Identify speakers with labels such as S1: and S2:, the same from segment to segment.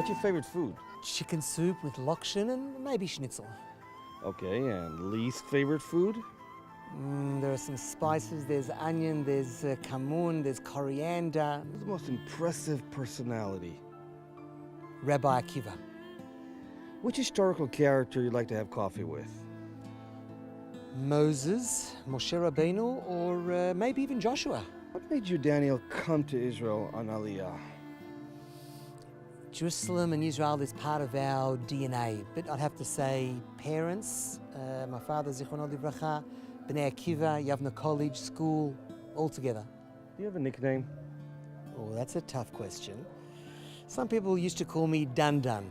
S1: What's your favorite food?
S2: Chicken soup with lokshen and maybe schnitzel.
S1: Okay, and least favorite food?
S2: There are some spices. There's onion, there's kamun, there's coriander.
S1: Who's the most impressive personality?
S2: Rabbi Akiva.
S1: Which historical character you'd like to have coffee with?
S2: Moses, Moshe Rabbeinu, or maybe even Joshua.
S1: What made you, Daniel, come to Israel on Aliyah?
S2: Jerusalem and Israel is part of our DNA, but I'd have to say parents, my father, Zichrono Livracha, Bnei Akiva, Yavna College, school, all together.
S1: Do you have a nickname?
S2: Oh, that's a tough question. Some people used to call me Dun Dun.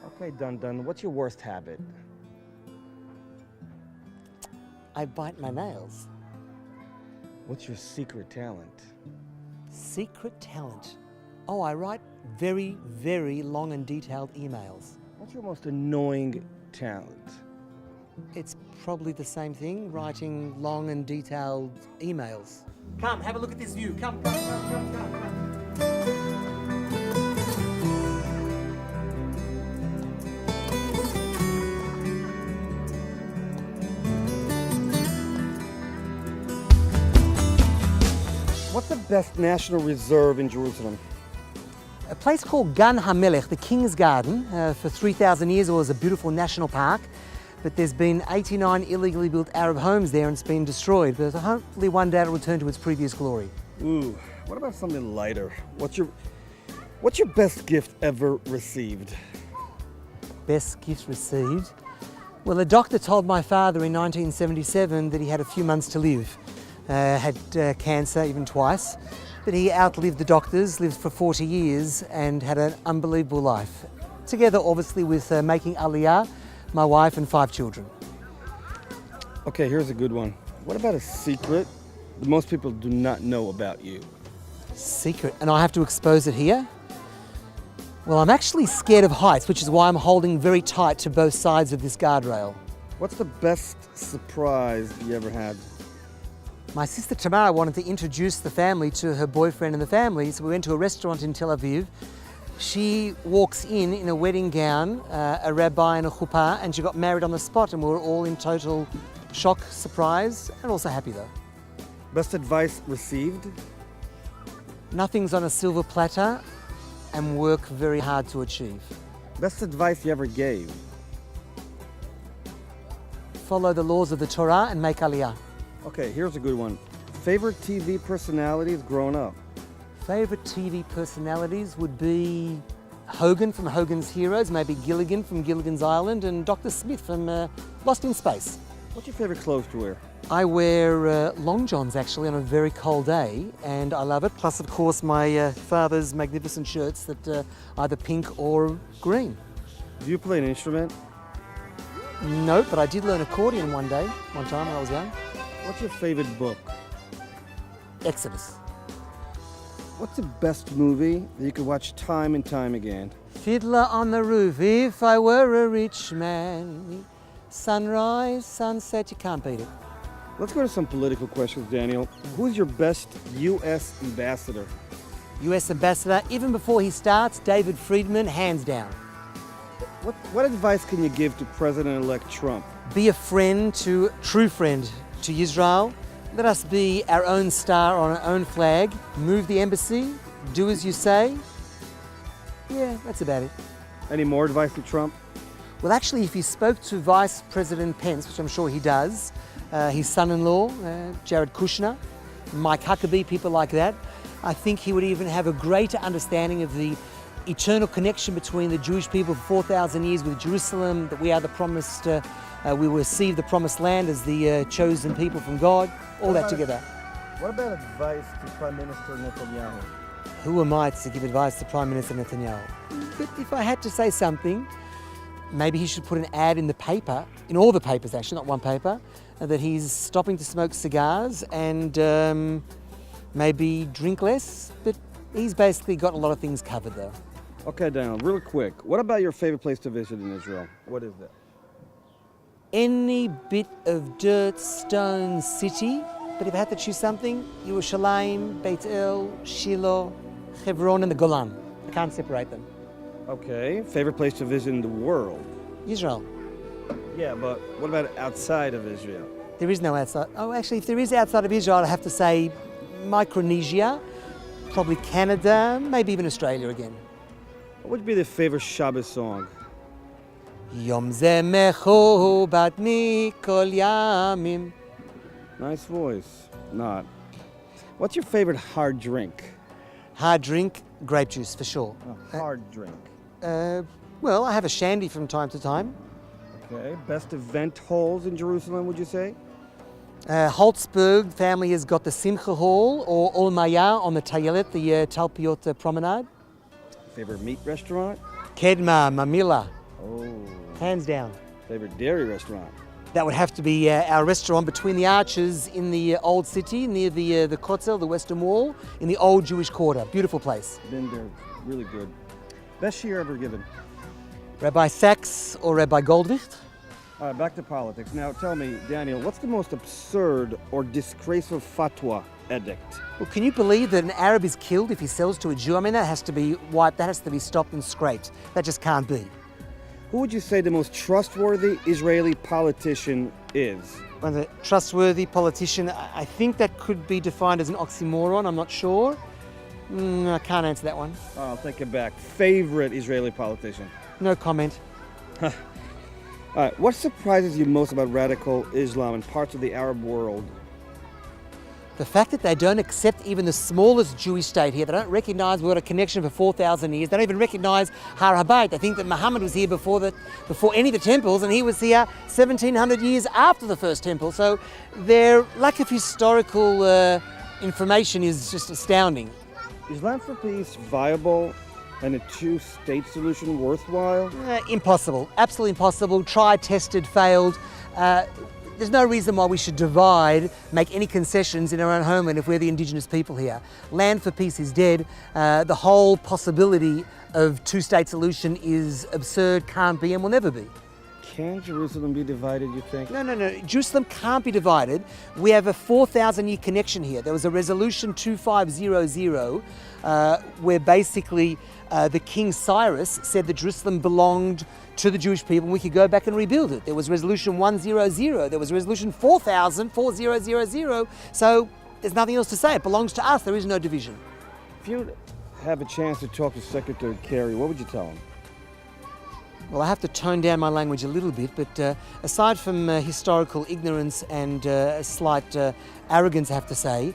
S1: Okay, Dun Dun, what's your worst habit?
S2: I bite my nails.
S1: What's your secret talent?
S2: Secret talent? Oh, I write very, very long and detailed emails.
S1: What's your most annoying talent?
S2: It's probably the same thing, writing long and detailed emails. Come, have a look at this view. Come.
S1: What's the best national reserve in Jerusalem?
S2: A place called Gan HaMelech, the King's Garden. For 3,000 years it was a beautiful national park, but there's been 89 illegally built Arab homes there and it's been destroyed. But hopefully one day it'll return to its previous glory.
S1: Ooh, what about something lighter? What's your best gift ever received?
S2: Best gift received? Well, a doctor told my father in 1977 that he had a few months to live. Had cancer even twice, but he outlived the doctors, lived for 40 years and had an unbelievable life. Together, obviously, with making Aliyah, my wife and 5 children.
S1: Okay, here's a good one. What about a secret that most people do not know about you?
S2: Secret, and I have to expose it here? Well, I'm actually scared of heights, which is why I'm holding very tight to both sides of this guardrail.
S1: What's the best surprise you ever had?
S2: My sister Tamara wanted to introduce the family to her boyfriend and the family, so we went to a restaurant in Tel Aviv. She walks in a wedding gown, a rabbi and a chuppah, and she got married on the spot, and we were all in total shock, surprise, and also happy though.
S1: Best advice received?
S2: Nothing's on a silver platter, and work very hard to achieve.
S1: Best advice you ever gave?
S2: Follow the laws of the Torah and make Aliyah.
S1: Okay, here's a good one. Favorite TV personalities growing up?
S2: Favorite TV personalities would be Hogan from Hogan's Heroes, maybe Gilligan from Gilligan's Island, and Dr. Smith from Lost in Space.
S1: What's your favorite clothes to wear?
S2: I wear long johns actually on a very cold day, and I love it. Plus, of course, my father's magnificent shirts that are either pink or green.
S1: Do you play an instrument?
S2: No, but I did learn accordion one time when I was young.
S1: What's your favorite book?
S2: Exodus.
S1: What's the best movie that you could watch time and time again?
S2: Fiddler on the Roof, if I were a rich man. Sunrise, sunset, you can't beat it.
S1: Let's go to some political questions, Daniel. Who's your best U.S. ambassador?
S2: U.S. ambassador, even before he starts, David Friedman, hands down.
S1: What advice can you give to President-elect Trump?
S2: Be a friend, true friend to Israel. Let us be our own star on our own flag. Move the embassy. Do as you say. Yeah, that's about it.
S1: Any more advice to Trump?
S2: Well, actually, if he spoke to Vice President Pence, which I'm sure he does, his son-in-law, Jared Kushner, Mike Huckabee, people like that, I think he would even have a greater understanding of the eternal connection between the Jewish people for 4,000 years with Jerusalem, that we are the promised, we will receive the promised land as the chosen people from God, all that together.
S1: What about advice to Prime Minister Netanyahu?
S2: Who am I to give advice to Prime Minister Netanyahu? But if I had to say something, maybe he should put an ad in the paper, in all the papers actually, not one paper, that he's stopping to smoke cigars and maybe drink less, but he's basically got a lot of things covered though.
S1: Okay, Daniel, real quick, what about your favorite place to visit in Israel? What is that?
S2: Any bit of dirt, stone city, but if I had to choose something, Yerushalayim, Beit El, Shiloh, Hebron and the Golan. I can't separate them.
S1: Okay. Favorite place to visit in the world?
S2: Israel.
S1: Yeah, but what about outside of Israel?
S2: There is no outside. Oh, actually, if there is outside of Israel, I have to say Micronesia, probably Canada, maybe even Australia again.
S1: What would be the favorite Shabbos song?
S2: Yom ze mechubat mikol yamim.
S1: Nice voice. Not. What's your favorite hard drink?
S2: Hard drink, grape juice for sure.
S1: A hard drink.
S2: Well, I have a shandy from time to time.
S1: Okay. Best event halls in Jerusalem, would you say?
S2: Holtzberg family has got the Simcha Hall or Ol Maya on the Tayelet, the Talpiot promenade.
S1: Favorite meat restaurant?
S2: Kedma, Mamila,
S1: Oh.
S2: hands down.
S1: Favorite dairy restaurant?
S2: That would have to be our restaurant between the arches in the old city, near the Kotel, the Western Wall, in the old Jewish Quarter. Beautiful place.
S1: Been there. Really good. Best year ever given?
S2: Rabbi Sachs or Rabbi Goldwicht?
S1: All right, back to politics. Now tell me, Daniel, what's the most absurd or disgraceful fatwa edict?
S2: Well, can you believe that an Arab is killed if he sells to a Jew? I mean, that has to be wiped, that has to be stopped and scraped. That just can't be.
S1: Who would you say the most trustworthy Israeli politician is?
S2: Well, the trustworthy politician, I think that could be defined as an oxymoron, I'm not sure. I can't answer that one.
S1: I'll take it back. Favorite Israeli politician?
S2: No comment.
S1: All right, what surprises you most about radical Islam in parts of the Arab world?
S2: The fact that they don't accept even the smallest Jewish state here, they don't recognise we've got a connection for 4,000 years, they don't even recognise Har HaBayit. They think that Muhammad was here before any of the temples, and he was here 1,700 years after the first temple. So their lack of historical information is just astounding.
S1: Islam for peace viable and a two-state solution worthwhile?
S2: Impossible, absolutely impossible. Tried, tested, failed. There's no reason why we should divide, make any concessions in our own homeland if we're the indigenous people here. Land for peace is dead. The whole possibility of two-state solution is absurd, can't be, and will never be.
S1: Can Jerusalem be divided, you think?
S2: No. Jerusalem can't be divided. We have a 4,000-year connection here. There was a resolution 2500 where basically the King Cyrus said that Jerusalem belonged to the Jewish people and we could go back and rebuild it. There was resolution 100, there was resolution 4000. So there's nothing else to say. It belongs to us. There is no division.
S1: If you have a chance to talk to Secretary Kerry, what would you tell him?
S2: Well, I have to tone down my language a little bit, but aside from historical ignorance and a slight arrogance, I have to say,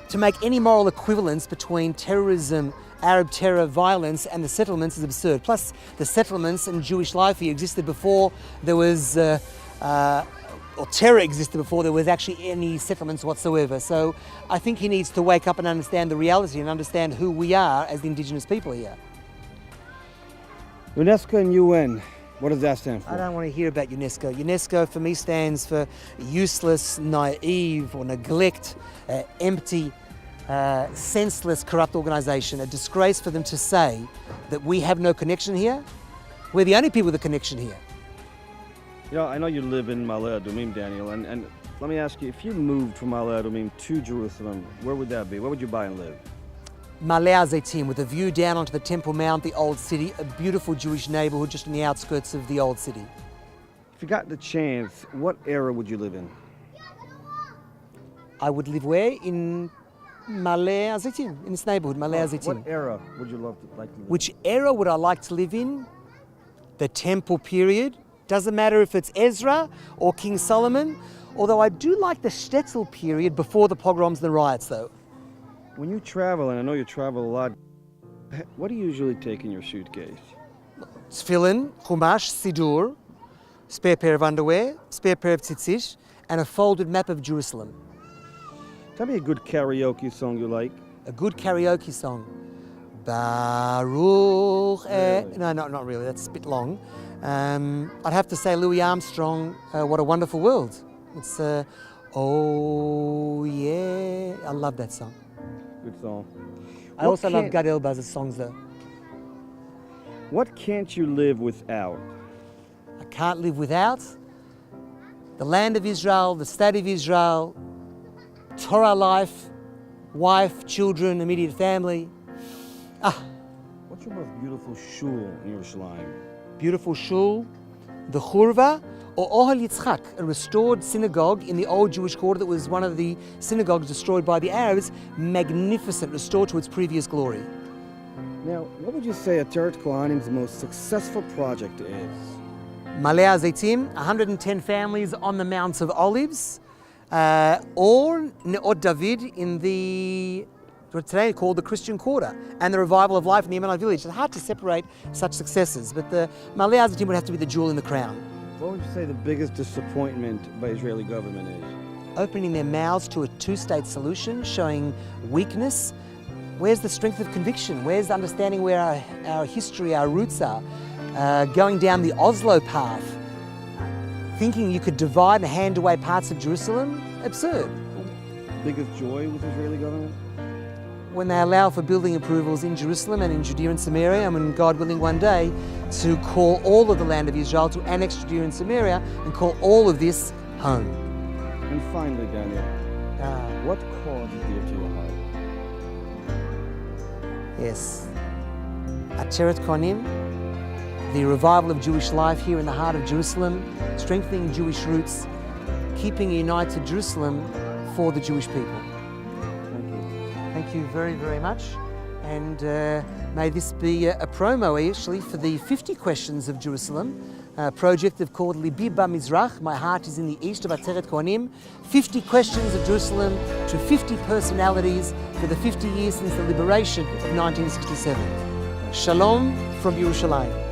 S2: to make any moral equivalence between terrorism, Arab terror, violence, and the settlements is absurd. Plus, the settlements and Jewish life here existed before there was, or terror existed before there was actually any settlements whatsoever. So I think he needs to wake up and understand the reality and understand who we are as the indigenous people here.
S1: UNESCO and UN, what does that stand for?
S2: I don't want to hear about UNESCO. UNESCO for me stands for useless, naive, or neglect, empty, senseless, corrupt organisation. A disgrace for them to say that we have no connection here. We're the only people with a connection here.
S1: You know, I know you live in Ma'ale Adumim, Daniel, and let me ask you, if you moved from Ma'ale Adumim to Jerusalem, where would that be? Where would you buy and live?
S2: Ma'ale HaZeitim, with a view down onto the Temple Mount, the Old City, a beautiful Jewish neighbourhood just on the outskirts of the Old City.
S1: If you got the chance, what era would you live in?
S2: I would live where? In Ma'ale HaZeitim, in this neighbourhood, Ma'ale HaZeitim.
S1: What era would you like to live in?
S2: Which era would I like to live in? The Temple period. Doesn't matter if it's Ezra or King Solomon, although I do like the Shtetl period before the pogroms and the riots, though.
S1: When you travel, and I know you travel a lot, what do you usually take in your suitcase?
S2: Tefillin, Chumash, Sidur, spare pair of underwear, spare pair of tzitzit, and a folded map of Jerusalem.
S1: Tell me a good karaoke song you like.
S2: A good karaoke song. Baruch.
S1: Really?
S2: No, not really. That's a bit long. I'd have to say Louis Armstrong, What a Wonderful World. It's, oh yeah. I love that song.
S1: Good song.
S2: I also love Gad Elbaz's songs though.
S1: What can't you live without?
S2: I can't live without the land of Israel, the state of Israel, Torah life, wife, children, immediate family.
S1: What's What's your most beautiful shul in Yerushalayim?
S2: Beautiful shul, the Churva, or Ohel Yitzchak, a restored synagogue in the old Jewish quarter that was one of the synagogues destroyed by the Arabs. Magnificent, restored to its previous glory.
S1: Now, what would you say Ateret Cohanim's most successful project is?
S2: Malei HaZeitim, 110 families on the Mount of Olives, or Neot David in the what today called the Christian Quarter, and the revival of life in the Yemenite village. It's hard to separate such successes, but the Malei HaZeitim would have to be the jewel in the crown.
S1: What would you say the biggest disappointment by Israeli government is?
S2: Opening their mouths to a two-state solution, showing weakness. Where's the strength of conviction? Where's the understanding where our history, our roots are? Going down the Oslo path, thinking you could divide and hand away parts of Jerusalem? Absurd.
S1: Biggest joy with Israeli government?
S2: When they allow for building approvals in Jerusalem and in Judea and Samaria, and when God willing one day to call all of the land of Israel to annex Judea and Samaria and call all of this home.
S1: And finally, Daniel, what cause is dear to your heart?
S2: Yes, Ateret Cohanim, the revival of Jewish life here in the heart of Jerusalem, strengthening Jewish roots, keeping a united Jerusalem for the Jewish people. Thank you very, very much. And may this be a promo actually for the 50 Questions of Jerusalem, a project of called Libi Bamizrach, My Heart is in the East of Ateret Cohanim. 50 Questions of Jerusalem to 50 personalities for the 50 years since the liberation of 1967. Shalom from Yerushalayim.